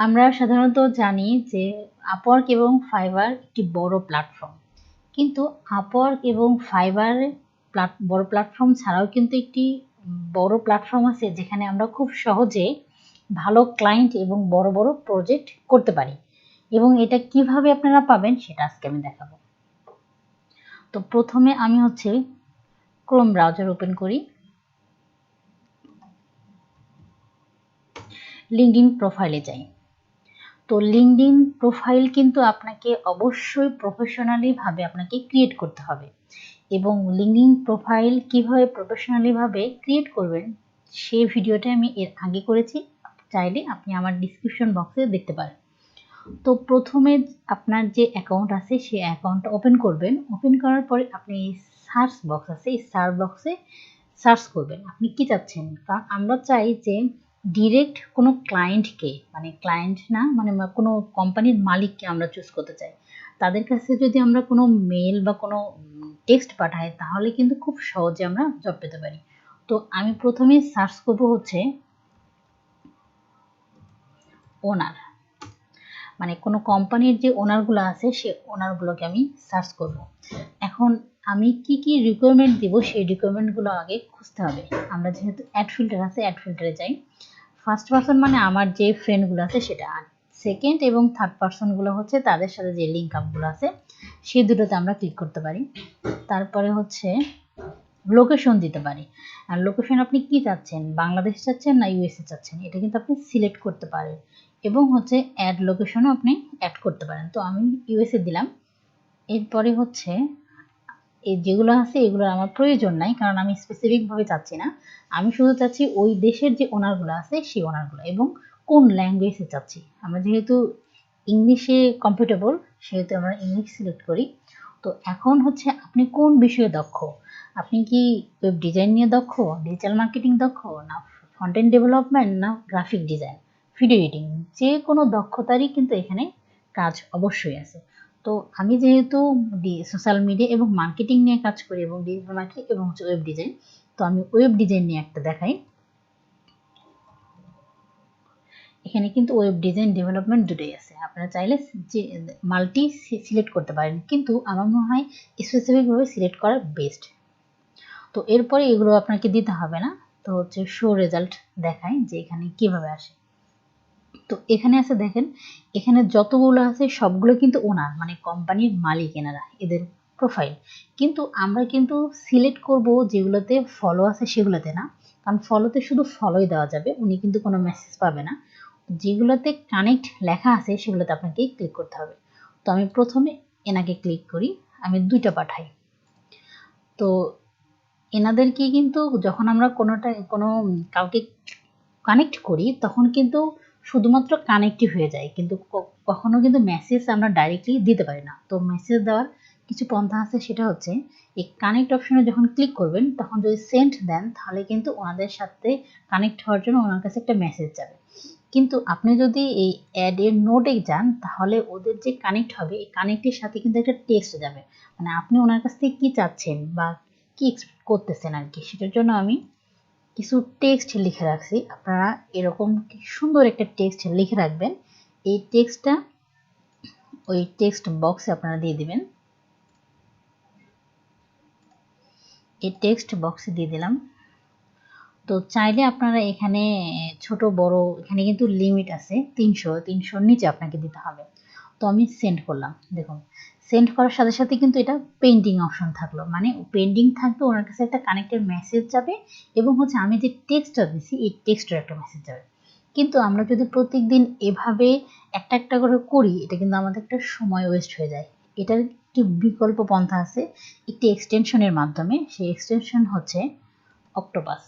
আমরা সাধারণত জানি যে আপওয়ার্ক এবং ফাইবার একটি বড় প্ল্যাটফর্ম। কিন্তু আপওয়ার্ক এবং ফাইবার বড় প্ল্যাটফর্ম ছাড়াও কিন্তু একটি বড় প্ল্যাটফর্ম আছে যেখানে আমরা খুব সহজে ভালো ক্লায়েন্ট এবং বড় বড় প্রজেক্ট করতে পারি। এবং এটা কিভাবে আপনারা পাবেন সেটা আজকে আমি দেখাবো। তো প্রথমে আমি ক্রোম ব্রাউজার ওপেন করি। লিঙ্কডইন প্রোফাইলে যাই। তো লিঙ্কডইন প্রোফাইল কিন্তু আপনাকে অবশ্যই প্রফেশনালি ভাবে আপনাকে ক্রিয়েট করতে হবে এবং লিঙ্কডইন প্রোফাইল কিভাবে প্রফেশনালি ভাবে ক্রিয়েট করবেন সেই ভিডিওটা আমি এর আগে করেছি, চাইলে আপনি আমার ডিসক্রিপশন বক্সে দেখতে পারেন। তো প্রথমে আপনার যে অ্যাকাউন্ট আছে সেই অ্যাকাউন্টটা ওপেন করবেন। ওপেন করার পরে আপনি সার্চ বক্স আছে, এই সার্চ বক্সে সার্চ করবেন আপনি কি চাচ্ছেন। কারণ আমরা চাই যে ডিরেক্ট কোনো ক্লায়েন্টকে, মানে ক্লায়েন্ট না, মানে কোনো কোম্পানির মালিককে আমরা চুজ করতে চাই। তাদের কাছে যদি আমরা কোনো মেল বা কোনো টেক্সট পাঠাই তাহলে কিন্তু খুব সহজে আমরা জব পেতে পারি। তো আমি প্রথমে সার্চ করব ওনার, মানে কোনো কোম্পানির যে ওনারগুলো আছে সে ওনারগুলোকে আমি সার্চ করব। এখন আমি কি কি রিকোয়ারমেন্ট দিব সেই রিকোয়ারমেন্টগুলো আগে খুঁজতে হবে। আমরা যেহেতু অ্যাড ফিল্টার আছে, অ্যাড ফিল্টারে যাই। ফার্স্ট পারসন মানে আমার যে ফ্রেন্ডগুলো আছে সেটা, আর সেকেন্ড এবং থার্ড পারসনগুলো তাদের সাথে যে লিঙ্ক আপগুলো আছে সেই দুটোতে আমরা ক্লিক করতে পারি। তারপরে লোকেশন দিতে পারি। আর লোকেশন আপনি কি চাচ্ছেন, বাংলাদেশ চাচ্ছেন না ইউএসএ চাচ্ছেন, এটা কিন্তু আপনি সিলেক্ট করতে পারেন। এবং অ্যাড লোকেশনও আপনি অ্যাড করতে পারেন। তো আমি ইউএসএ দিলাম। এরপরে এই যেগুলো আছে এগুলোর আমার প্রয়োজন নাই, কারণ আমি স্পেসিফিকভাবে চাচ্ছি না। আমি শুধু চাচ্ছি ওই দেশের যে ওনারগুলো আছে সেই ওনারগুলো, এবং কোন ল্যাঙ্গুয়েজে চাচ্ছি। আমরা যেহেতু ইংলিশে কমফোর্টেবল সেহেতু আমরা ইংলিশ সিলেক্ট করি। তো এখন আপনি কোন বিষয়ে দক্ষ, আপনি কি ওয়েব ডিজাইন নিয়ে দক্ষ, ডিজিটাল মার্কেটিং দক্ষ, না ফ্রন্ট এন্ড ডেভেলপমেন্ট, না গ্রাফিক ডিজাইন, ভিডিও এডিটিং, যে কোনো দক্ষতারই কিন্তু এখানে কাজ অবশ্যই আছে। তো আমি যেহেতু সোশ্যাল মিডিয়া এবং মার্কেটিং নিয়ে কাজ করি এবং ডিজিটাল মার্কেটিং এবং ওয়েব ডিজাইন, তো আমি ওয়েব ডিজাইন নিয়ে একটা দেখাই। এখানে কিন্তু ওয়েব ডিজাইন ডেভেলপমেন্ট দুটোই আছে। আপনারা চাইলে যে মাল্টি সিলেক্ট করতে পারেন, কিন্তু আমার মনে হয় স্পেসিফিকভাবে সিলেক্ট করা বেস্ট। তো এরপরে এগুলো আপনাকে দিতে হবে না। তো শো রেজাল্ট দেখায় যে এখানে কিভাবে আসে। তো এখানে আছে দেখেন, এখানে যতগুলো আছে সবগুলো কিন্তু ওনার, মানে কোম্পানির মালিক এনারা, এদের প্রোফাইল। কিন্তু আমরা কিন্তু সিলেক্ট করব যেগুলোতে ফলো আছে সেগুলোতে না, কারণ ফলোতে শুধু ফলোই দেওয়া যাবে, উনি কিন্তু কোনো মেসেজ পাবে না। যেগুলোতে কানেক্ট লেখা আছে সেগুলোতে আপনাকে ক্লিক করতে হবে। তো আমি প্রথমে এনাকে ক্লিক করি, আমি 2টা পাঠাই। তো এনাদেরকে কিন্তু যখন আমরা কোনো কাউকে কানেক্ট করি তখন কিন্তু শুধুমাত্র কানেক্টই হয়ে যায়, কিন্তু কখনো কিন্তু মেসেজ আমরা ডাইরেক্টলি দিতে পারি না। তো মেসেজ দেওয়ার কিছু পন্থা আছে, সেটা এই কানেক্ট অপশনে যখন ক্লিক করবেন তখন যদি সেন্ড দেন তাহলে কিন্তু ওনাদের সাথে কানেক্ট হওয়ার জন্য ওনার কাছে একটা মেসেজ যাবে। কিন্তু আপনি যদি এই অ্যাড এর নোটে যান তাহলে ওদের যে কানেক্ট হবে এই কানেক্টের সাথে কিন্তু একটা টেক্সট যাবে, মানে আপনি ওনার কাছ থেকে কি চাচ্ছেন বা কি এক্সপেক্ট করতেছেন আর কি, সেটার জন্য আমি কিছু টেক্সট লিখে রাখছি। আপনারা এরকম সুন্দর একটা টেক্সট লিখে রাখবেন। এই টেক্সটটা ওই টেক্সট বক্সে আপনারা দিয়ে দিবেন। এই টেক্সট বক্সে দিয়ে দিলাম। তো চাইলে আপনারা এখানে ছোট বড়, এখানে কিন্তু লিমিট আছে 300 নিচে আপনাকে দিতে হবে। তো আমি সেন্ড করলাম। দেখুন সেন্ড করার সাথে সাথে কিন্তু এটা পেন্ডিং অপশন থাকলো, মানে পেন্ডিং থাকবে, ওনার কাছে একটা কানেক্টেড মেসেজ যাবে এবং আমি যে টেক্সটটা দিছি এই টেক্সটের একটা মেসেজ যাবে। কিন্তু আমরা যদি প্রত্যেকদিন এভাবে একটা একটা করে করি এটা কিন্তু আমাদের একটা সময় ওয়েস্ট হয়ে যায়। এটার একটি বিকল্প পন্থা আছে একটি এক্সটেনশনের মাধ্যমে, সেই extension octopus.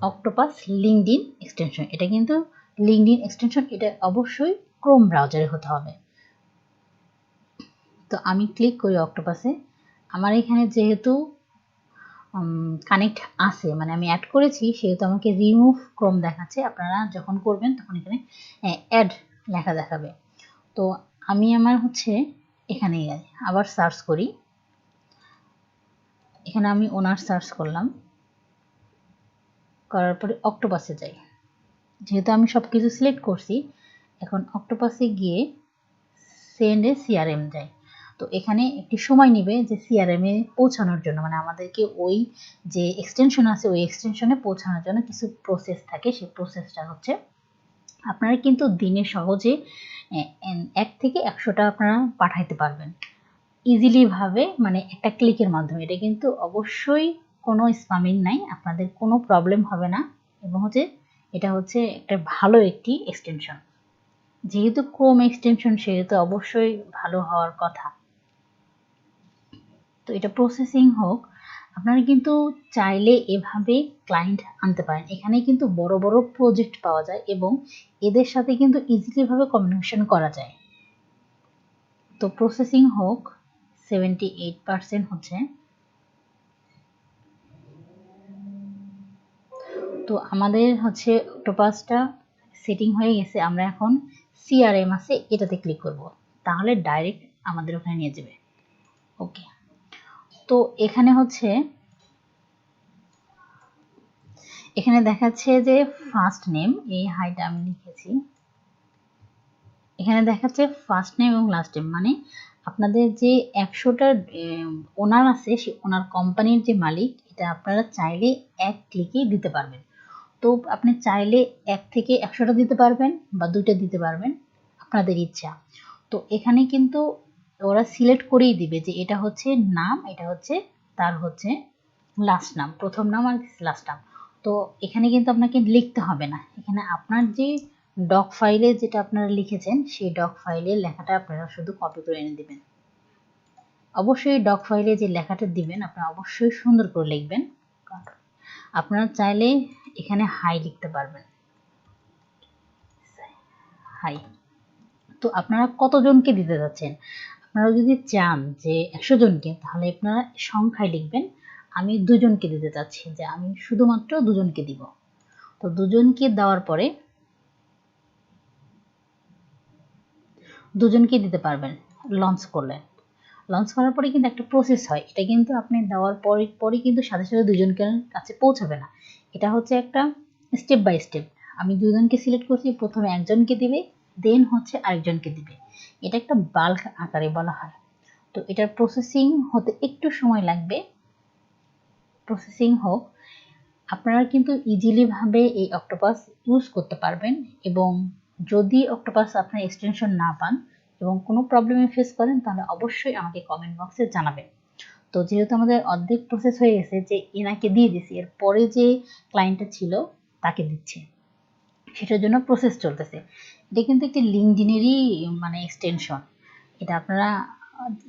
Octopus LinkedIn extension, এটা কিন্তু লিঙ্কডইন এক্সটেনশন, এটা অবশ্যই ক্রোম ব্রাউজারে হতে হবে। তো আমি ক্লিক করি অক্টোপাসে। আমার এখানে যেহেতু কানেক্ট আছে, মানে আমি অ্যাড করেছি, সেহেতু আমাকে রিমুভ ক্রোম দেখাচ্ছে। আপনারা যখন করবেন তখন এখানে অ্যাড লেখা দেখাবে। তো আমি আমার এখানে আবার সার্চ করি। এখানে আমি ওনার সার্চ করলাম, করার পরে অক্টোপাসে যাই। যেহেতু আমি সব কিছু সিলেক্ট করছি, এখন অক্টোপাসে গিয়ে সেন্ড এ সিআরএম যাই। তো এখানে একটি সময় নেবে যে সিআরএম এ পৌঁছানোর জন্য, মানে আমাদেরকে ওই যে এক্সটেনশন আছে ওই এক্সটেনশনে পৌঁছানোর জন্য কিছু প্রসেস থাকে। সেই প্রসেসটা হচ্ছে আপনারা কিন্তু দিনে সহজে 1 থেকে 100টা আপনারা পাঠাইতে পারবেন ইজিলি ভাবে, মানে একটা ক্লিকের মাধ্যমে। এটা কিন্তু অবশ্যই কোনো স্প্যামিং নাই, আপনাদের কোনো প্রবলেম হবে না, এবং হচ্ছে এটা হচ্ছে একটা ভালো একটি এক্সটেনশন। যেহেতু ক্রোম এক্সটেনশন সেহেতু অবশ্যই ভালো হওয়ার কথা। তো এটা প্রসেসিং হোক, আপনারা কিন্তু চাইলে এভাবে ক্লায়েন্ট আনতে পারেন। এখানে কিন্তু বড় বড় প্রজেক্ট পাওয়া যায় এবং এদের সাথে কিন্তু ইজিলি ভাবে কমিউনিকেশন করা যায়। তো প্রসেসিং হোক, 78% হচ্ছে। তো আমাদের হচ্ছে অক্টোপাসটা সেটিং হয়ে গেছে। আমরা এখন সিআরএম আছে এটাতে ক্লিক করব, তাহলে ডাইরেক্ট আমাদের ওখানে নিয়ে যাবে। ওকে, তো এখানে হচ্ছে এখানে দেখাচ্ছে যে ফার্স্ট নেম, এই হাইটা আমি লিখেছি। এখানে দেখাচ্ছে ফার্স্ট নেম এবং লাস্ট নেম, মানে আপনাদের যে 100টা ওনার আছে সেই ওনার কোম্পানির যে মালিক, এটা আপনারা চাইলে এক ক্লিকেই দিতে পারবেন। তো আপনি চাইলে 1 থেকে 100টা দিতে পারবেন বা 2টা দিতে পারবেন, আপনাদের ইচ্ছা। তো এখানে কিন্তু ওরা সিলেক্ট করেই দিবে যে এটা হচ্ছে নাম, এটা হচ্ছে তার হচ্ছে লাস্ট নাম, প্রথম নাম আর লাস্ট নাম। তো এখানে কিন্তু আপনাকে লিখতে হবে না, এখানে আপনার যে ডক ফাইলে যেটা আপনারা লিখেছেন সেই ডক ফাইলের লেখাটা আপনারা শুধু কপি করে এনে দিবেন। অবশ্যই ডক ফাইলে যে লেখাটা দিবেন আপনারা অবশ্যই সুন্দর করে লিখবেন। আপনারা চাইলে এখানে হাই লিখতে পারবেন, হাই। তো আপনারা কতজনকে দিতে যাচ্ছেন? আপনারা যদি চান যে 100 জনকে, তাহলে আপনারা সংখ্যায় লিখবেন আমি 2 জনকে দিতে চাচ্ছি, যে আমি শুধুমাত্র 2 জনকে দিব। তো 2 জনকে দেওয়ার পরে 2 জনকে দিতে পারবেন লঞ্চ করলে। লঞ্চ করার পরে কিন্তু একটা প্রসেস হয়, এটা কিন্তু আপনি দেওয়ার পরে কিন্তু সাথে সাথে 2 জনকে কাছে পৌঁছাবে না। এটা হচ্ছে একটা স্টেপ বাই স্টেপ। আমি 2 জনকে সিলেক্ট করছি, প্রথমে একজনকে দিবে, দেন হচ্ছে আরেকজনকে দিবে। এটা একটা বাল্ক আকারে বলা হয়। তো এটার প্রসেসিং হতে একটু সময় লাগবে। প্রসেসিং হোক, আপনারা কিন্তু ইজিলি ভাবে এই অক্টোপাস ইউজ করতে পারবেন। এবং যদি অক্টোপাস আপনার এক্সটেনশন না পান এবং কোনো প্রবলেমে ফেস করেন, তাহলে অবশ্যই আমাকে কমেন্ট বক্সে জানাবেন। তো যেহেতু আমাদের অর্ধেক প্রসেস হয়ে গেছে, যে এনাকে দিয়ে দিছি, এর পরে যে ক্লায়েন্টটা ছিল তাকে দিচ্ছে, সেটার জন্য প্রসেস চলতেছে। এটা কিন্তু একটি লিঙ্কডইনেরই মানে এক্সটেনশন, এটা আপনারা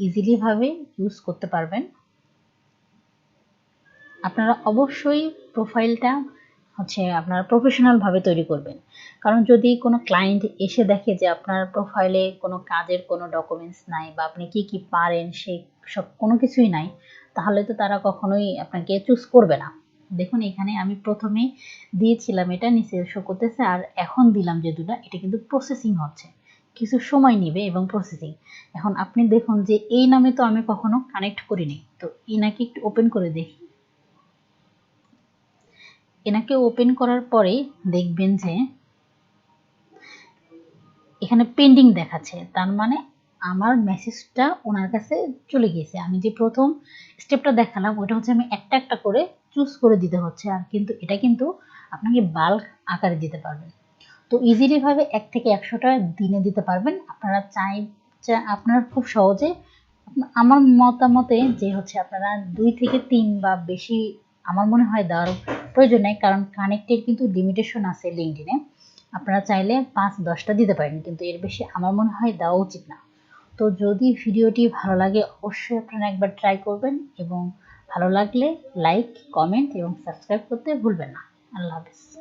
ইজিলি ভাবে ইউজ করতে পারবেন। আপনারা অবশ্যই প্রোফাইলটা হচ্ছে আপনারা প্রফেশনাল ভাবে তৈরি করবেন। কারণ যদি কোনো ক্লায়েন্ট এসে দেখে যে আপনার প্রোফাইলে কোনো কাজের কোনো ডকুমেন্টস নাই বা আপনি কি কি পারেন সেই সব কোনো কিছুই নাই, তাহলে তো তারা কখনোই আপনাকে চুজ করবে না। দেখুন এখানে আমি প্রথমে দিয়েছিলাম, এটা নিচে শো করতেছে, আর এখন দিলাম যে দুটা, এটা কিন্তু প্রসেসিং হচ্ছে, কিছু সময় নেবে এবং প্রসেসিং। এখন আপনি দেখুন যে এই নামে তো আমি কখনো কানেক্ট করিনি, তো এনাকে একটু ওপেন করে দেখি। এনাকে ওপেন করার পরে দেখবেন যে এখানে পেন্ডিং দেখাচ্ছে, তার মানে আমার মেসেজটা ওনার কাছে চলে গিয়েছে। আমি যে প্রথম স্টেপটা দেখালাম ওটা হচ্ছে আমি একটা একটা করে চুজ করে দিতে হচ্ছে, আর কিন্তু এটা কিন্তু আপনাকে বাল্ক আকারে দিতে পারবেন। তো ইজিলি ভাবে 1 থেকে 100টা দিনে দিতে পারবেন। আপনারা আপনারা খুব সহজে, আমার মতামতে যে হচ্ছে আপনারা 2 থেকে 3 বা বেশি আমার মনে হয় দেওয়ার প্রয়োজন নেই, কারণ কানেক্টের কিন্তু লিমিটেশন আছে লিঙ্কডইনে। আপনারা চাইলে 5-10টা দিতে পারেন, কিন্তু এর বেশি আমার মনে হয় দেওয়া উচিত না। তো যদি ভিডিওটি ভালো লাগে অবশ্যই আপনারা একবার ট্রাই করবেন, এবং ভালো লাগলে লাইক, কমেন্ট এবং সাবস্ক্রাইব করতে ভুলবেন না। আল্লাহ হাফেজ।